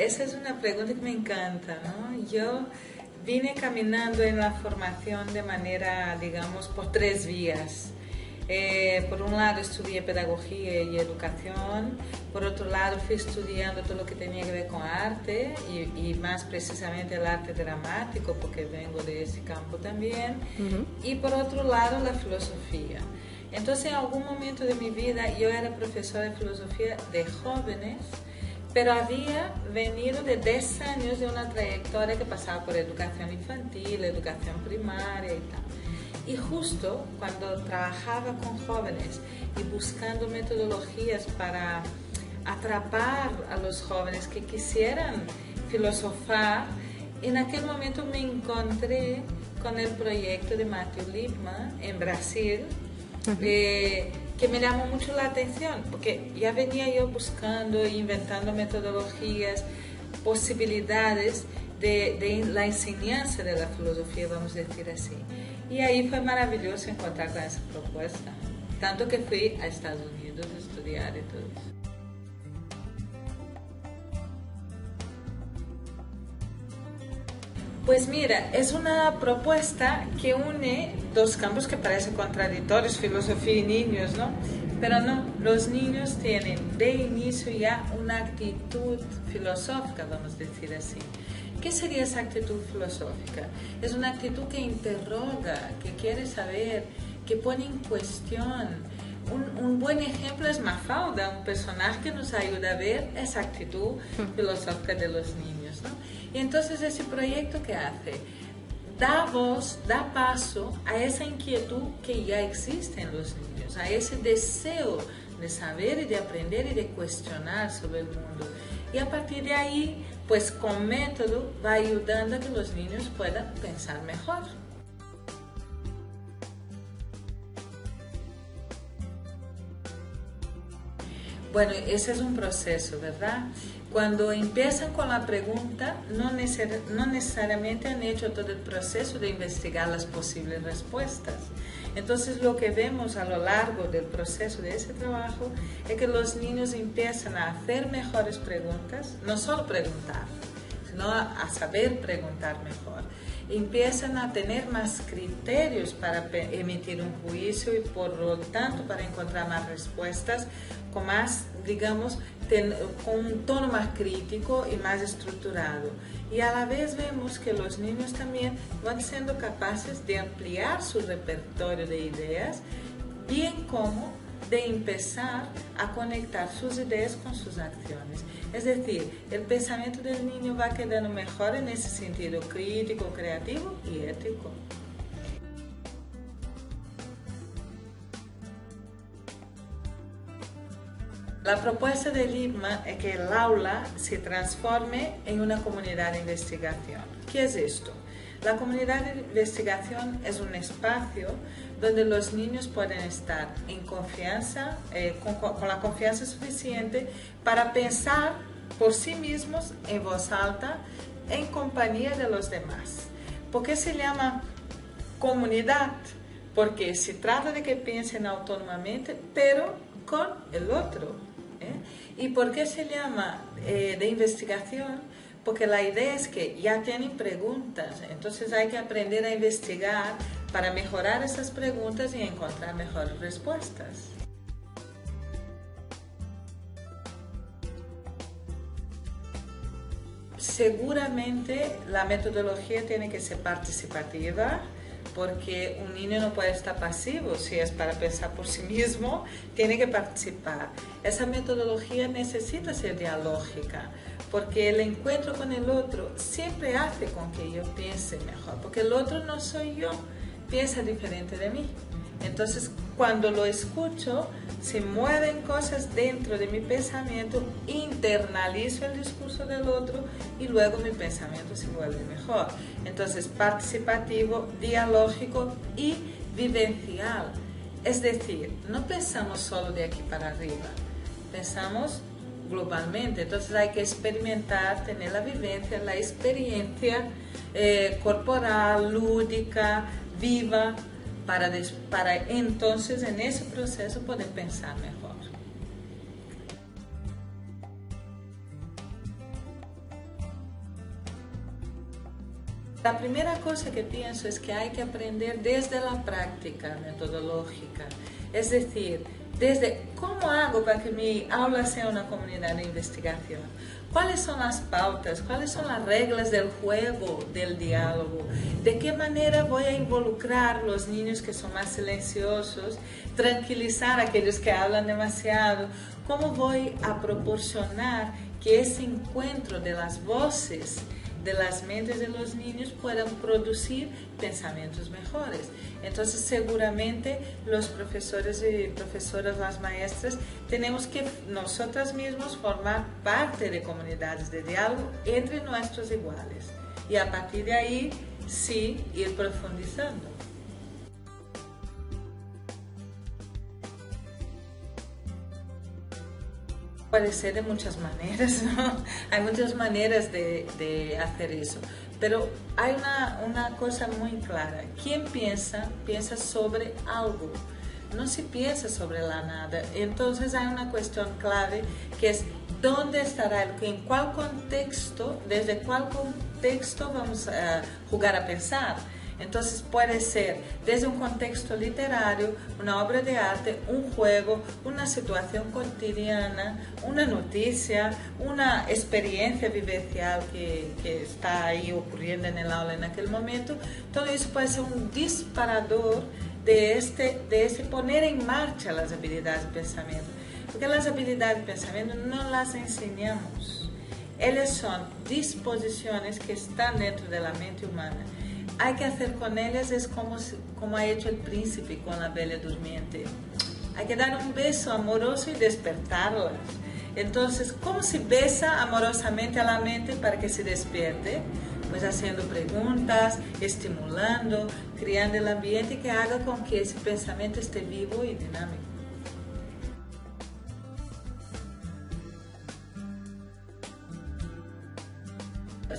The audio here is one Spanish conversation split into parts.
esa es una pregunta que me encanta, ¿no? Yo vine caminando en la formación de manera, digamos, por tres vías. Por un lado estudié pedagogía y educación, por otro lado fui estudiando todo lo que tenía que ver con arte y más precisamente el arte dramático porque vengo de ese campo también, y por otro lado la filosofía. Entonces en algún momento de mi vida yo era profesora de filosofía de jóvenes, pero había venido de 10 años de una trayectoria que pasaba por educación infantil, educación primaria y tal. Y justo cuando trabajaba con jóvenes y buscando metodologías para atrapar a los jóvenes que quisieran filosofar, en aquel momento me encontré con el proyecto de Matthew Lipman en Brasil, que me llamó mucho la atención, porque ya venía yo buscando e inventando metodologías, posibilidades de la enseñanza de la filosofía, vamos a decir así. Y ahí fue maravilloso encontrar con esa propuesta, tanto que fui a Estados Unidos a estudiar y todo eso. Pues mira, es una propuesta que une dos campos que parecen contradictorios, filosofía y niños, ¿no? Pero no, los niños tienen de inicio ya una actitud filosófica, vamos a decir así. ¿Qué sería esa actitud filosófica? Es una actitud que interroga, que quiere saber, que pone en cuestión. Un buen ejemplo es Mafalda, un personaje que nos ayuda a ver esa actitud filosófica de los niños, ¿no? Y entonces ese proyecto que hace da voz, da paso a esa inquietud que ya existe en los niños, a ese deseo de saber y de aprender y de cuestionar sobre el mundo. Y a partir de ahí, pues con método va ayudando a que los niños puedan pensar mejor. Bueno, ese es un proceso, ¿verdad? Cuando empiezan con la pregunta, no necesariamente han hecho todo el proceso de investigar las posibles respuestas. Entonces, lo que vemos a lo largo del proceso de ese trabajo es que los niños empiezan a hacer mejores preguntas, no solo preguntar, sino a saber preguntar mejor. Empiezan a tener más criterios para emitir un juicio y por lo tanto para encontrar más respuestas con más, digamos, con un tono más crítico y más estructurado. Y a la vez vemos que los niños también van siendo capaces de ampliar su repertorio de ideas, bien como de empezar a conectar sus ideas con sus acciones. Es decir, el pensamiento del niño va quedando mejor en ese sentido crítico, creativo y ético. La propuesta de Lipman es que el aula se transforme en una comunidad de investigación. ¿Qué es esto? La comunidad de investigación es un espacio donde los niños pueden estar en confianza, con la confianza suficiente para pensar por sí mismos en voz alta, en compañía de los demás. ¿Por qué se llama comunidad? Porque se trata de que piensen autónomamente, pero con el otro. ¿Y por qué se llama de investigación? Porque la idea es que ya tienen preguntas, entonces hay que aprender a investigar para mejorar esas preguntas y encontrar mejores respuestas. Seguramente la metodología tiene que ser participativa, porque un niño no puede estar pasivo, si es para pensar por sí mismo, tiene que participar. Esa metodología necesita ser dialógica, porque el encuentro con el otro siempre hace con que yo piense mejor, porque el otro no soy yo, piensa diferente de mí. Entonces, cuando lo escucho, se mueven cosas dentro de mi pensamiento, internalizo el discurso del otro y luego mi pensamiento se vuelve mejor. Entonces, participativo, dialógico y vivencial. Es decir, no pensamos solo de aquí para arriba, pensamos globalmente. Entonces hay que experimentar, tener la vivencia, la experiencia corporal, lúdica, viva, para entonces en ese proceso poder pensar mejor. La primera cosa que pienso es que hay que aprender desde la práctica metodológica, es decir, desde cómo hago para que mi aula sea una comunidad de investigación, cuáles son las pautas, cuáles son las reglas del juego, del diálogo, de qué manera voy a involucrar los niños que son más silenciosos, tranquilizar a aquellos que hablan demasiado, cómo voy a proporcionar que ese encuentro de las voces de las mentes de los niños puedan producir pensamientos mejores. Entonces seguramente los profesores y profesoras, las maestras, tenemos que nosotras mismas formar parte de comunidades de diálogo entre nuestros iguales y a partir de ahí sí ir profundizando. Puede ser de muchas maneras, ¿no? Hay muchas maneras de hacer eso, pero hay una cosa muy clara. Quien piensa, piensa sobre algo, no se piensa sobre la nada. Entonces hay una cuestión clave que es dónde estará, en cuál contexto, desde cuál contexto vamos a jugar a pensar. Entonces puede ser desde un contexto literario, una obra de arte, un juego, una situación cotidiana, una noticia, una experiencia vivencial que está ahí ocurriendo en el aula en aquel momento. Todo eso puede ser un disparador de este poner en marcha las habilidades de pensamiento. Porque las habilidades de pensamiento no las enseñamos. Ellas son disposiciones que están dentro de la mente humana. Hay que hacer con ellas es como ha hecho el príncipe con la bella durmiente. Hay que dar un beso amoroso y despertarlas. Entonces, ¿cómo se besa amorosamente a la mente para que se despierte? Pues haciendo preguntas, estimulando, creando el ambiente que haga con que ese pensamiento esté vivo y dinámico.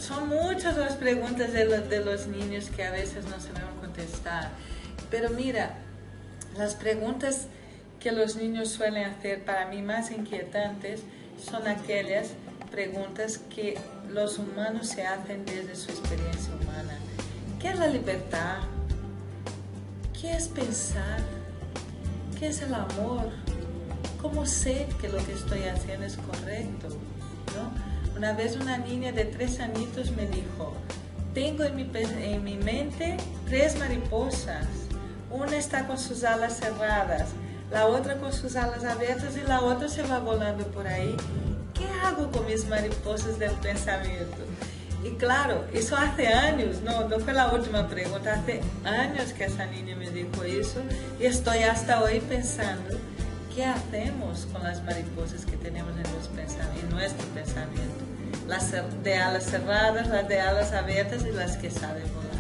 Son muchas las preguntas de los niños que a veces no sabemos contestar. Pero mira, las preguntas que los niños suelen hacer para mí más inquietantes son aquellas preguntas que los humanos se hacen desde su experiencia humana. ¿Qué es la libertad? ¿Qué es pensar? ¿Qué es el amor? ¿Cómo sé que lo que estoy haciendo es correcto? ¿No? Una vez una niña de 3 añitos me dijo, tengo en mi mente 3 mariposas, una está con sus alas cerradas, la otra con sus alas abiertas y la otra se va volando por ahí. ¿Qué hago con mis mariposas del pensamiento? Y claro, eso hace años, no fue la última pregunta, hace años que esa niña me dijo eso y estoy hasta hoy pensando, ¿qué hacemos con las mariposas que tenemos en nuestro pensamiento? Las de alas cerradas, las de alas abiertas y las que saben volar.